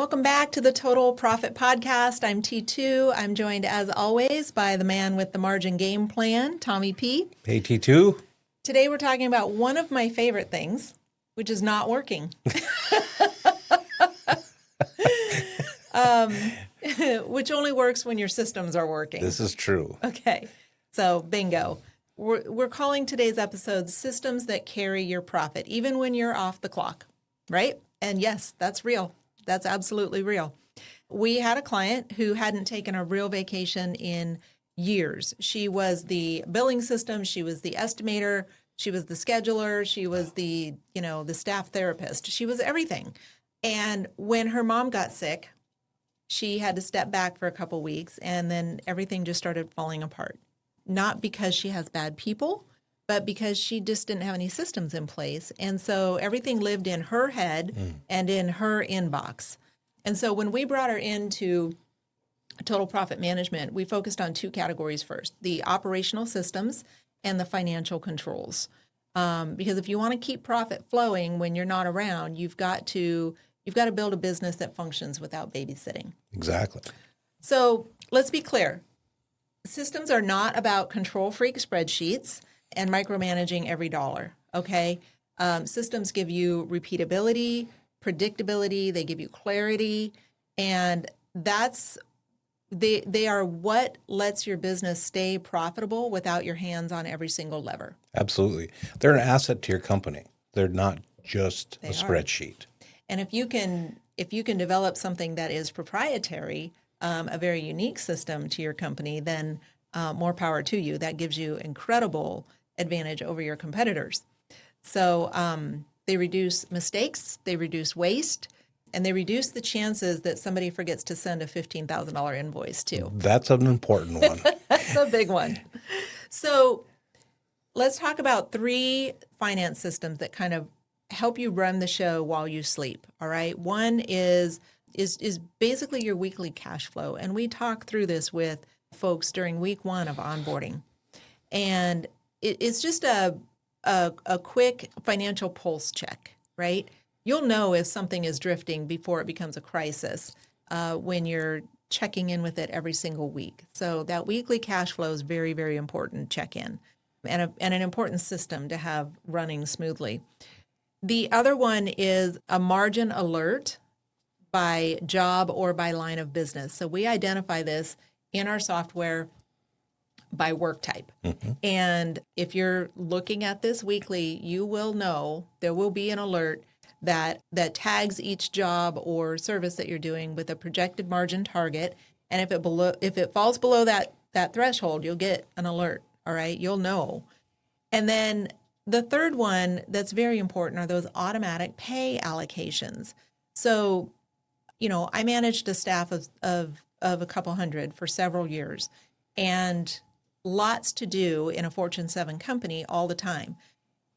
Welcome back to the Total Profit Podcast. I'm T2. I'm joined, as always, by the man with the margin game plan, Tommy P. Hey, T2. Today we're talking about one of my favorite things, which is not working. Which only works when your systems are working. This is true. Okay, so bingo. We're calling today's episode Systems That Carry Your Profit, even when you're off the clock, right? And yes, that's real. That's absolutely real. We had a client who hadn't taken a real vacation in years. She was the billing system. She was the estimator. She was the scheduler. She was the staff therapist. She was everything. And when her mom got sick, she had to step back for a couple weeks, and then everything just started falling apart. Not because she has bad people, but because she just didn't have any systems in place. And so everything lived in her head and in her inbox. And so when we brought her into Total Profit Management, we focused on two categories first, the operational systems and the financial controls. Because if you want to keep profit flowing when you're not around, you've got to build a business that functions without babysitting. Exactly. So let's be clear. Systems are not about control freak spreadsheets and micromanaging every dollar, okay? Systems give you repeatability, predictability, they give you clarity, and they are what lets your business stay profitable without your hands on every single lever. Absolutely. They're an asset to your company. They're not just a spreadsheet. And if you can develop something that is proprietary, a very unique system to your company, then more power to you. That gives you incredible advantage over your competitors. So they reduce mistakes, they reduce waste, and they reduce the chances that somebody forgets to send a $15,000 invoice too. That's an important one. That's a big one. So let's talk about three finance systems that kind of help you run the show while you sleep. All right. One is basically your weekly cash flow. And we talk through this with folks during week one of onboarding. And it's just a quick financial pulse check, right? You'll know if something is drifting before it becomes a crisis when you're checking in with it every single week. So that weekly cash flow is very, very important check-in and an important system to have running smoothly. The other one is a margin alert by job or by line of business. So we identify this in our software by work type. Mm-hmm. And if you're looking at this weekly, you will know there will be an alert that tags each job or service that you're doing with a projected margin target. And if it falls below that threshold, you'll get an alert. All right, you'll know. And then the third one that's very important are those automatic pay allocations. So, I managed a staff of a couple hundred for several years, and lots to do in a Fortune 7 company all the time.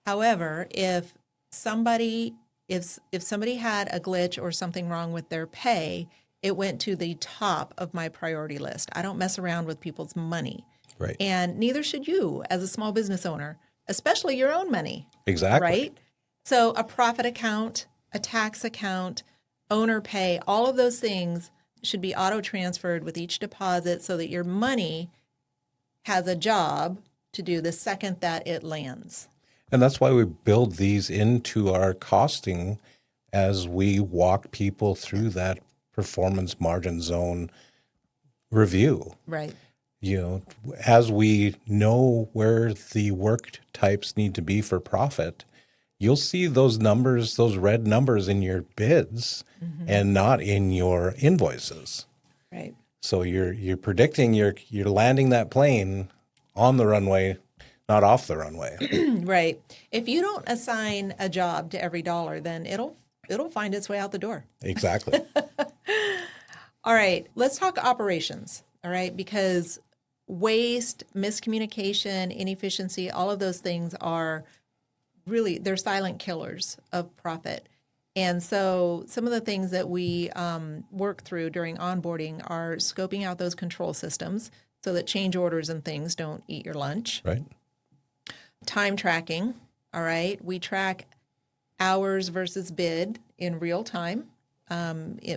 However, if somebody had a glitch or something wrong with their pay, it went to the top of my priority list. I don't mess around with people's money. Right. And neither should you as a small business owner, especially your own money. Exactly. Right? So a profit account, a tax account, owner pay, all of those things should be auto-transferred with each deposit so that your money has a job to do the second that it lands. And that's why we build these into our costing as we walk people through that performance margin zone review. Right. As we know where the work types need to be for profit, you'll see those numbers, those red numbers in your bids and not in your invoices. Right. So you're predicting you're landing that plane on the runway, not off the runway. Right. If you don't assign a job to every dollar, then it'll find its way out the door. Exactly. All right, let's talk operations. All right, because waste, miscommunication, inefficiency, all of those things are really, they're silent killers of profit. And so some of the things that we work through during onboarding are scoping out those control systems so that change orders and things don't eat your lunch. Right. Time tracking. All right. We track hours versus bid in real time.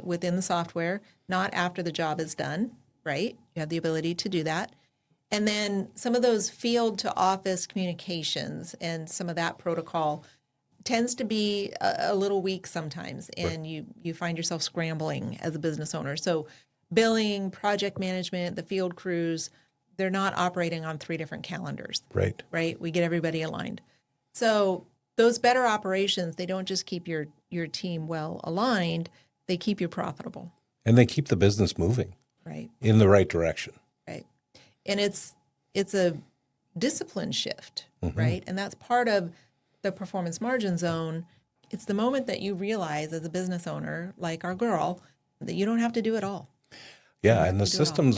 within the software, not after the job is done, right? You have the ability to do that. And then some of those field to office communications and some of that protocol tends to be a little weak sometimes, and you find yourself scrambling as a business owner. So billing, project management, the field crews, they're not operating on 3 different calendars. Right? We get everybody aligned. So those better operations, they don't just keep your team well aligned, they keep you profitable. And they keep the business moving Right. in the right direction. Right. And it's a discipline shift, right? And that's part of the performance margin zone. It's the moment that you realize as a business owner, like our girl, that you don't have to do it all. Yeah, and the systems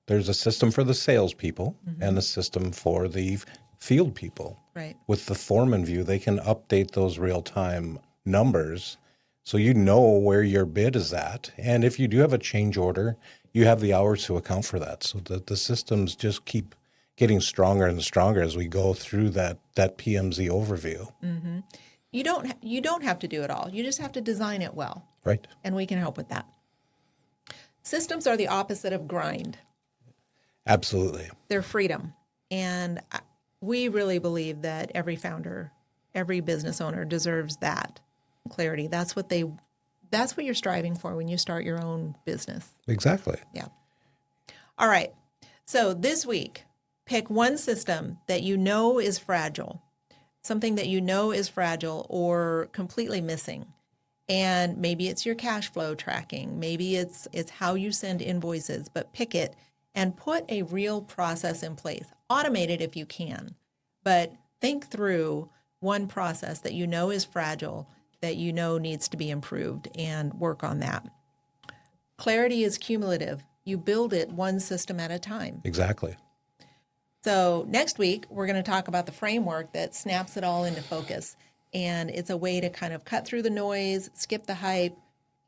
there's a system for the salespeople and a system for the field people. Right. With the foreman view, they can update those real-time numbers so you know where your bid is at. And if you do have a change order, you have the hours to account for that. So that the systems just keep getting stronger and stronger as we go through that PMZ overview. You don't have to do it all. You just have to design it well. Right. And we can help with that. Systems are the opposite of grind. Absolutely. They're freedom. And we really believe that every founder, every business owner deserves that clarity. That's what you're striving for when you start your own business. Exactly. Yeah. All right. So this week, pick one system that you know is fragile, something that you know is fragile or completely missing. And maybe it's your cash flow tracking. Maybe it's how you send invoices, but pick it and put a real process in place. Automate it if you can, but think through one process that you know is fragile, that you know needs to be improved, and work on that. Clarity is cumulative. You build it one system at a time. Exactly. So next week, we're going to talk about the framework that snaps it all into focus. And it's a way to kind of cut through the noise, skip the hype,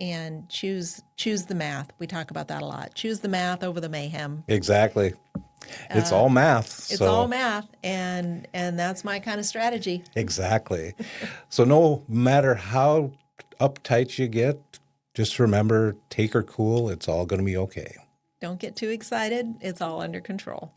and choose the math. We talk about that a lot. Choose the math over the mayhem. Exactly. It's all math. It's all math, and that's my kind of strategy. Exactly. So no matter how uptight you get, just remember, take her cool. It's all going to be okay. Don't get too excited. It's all under control.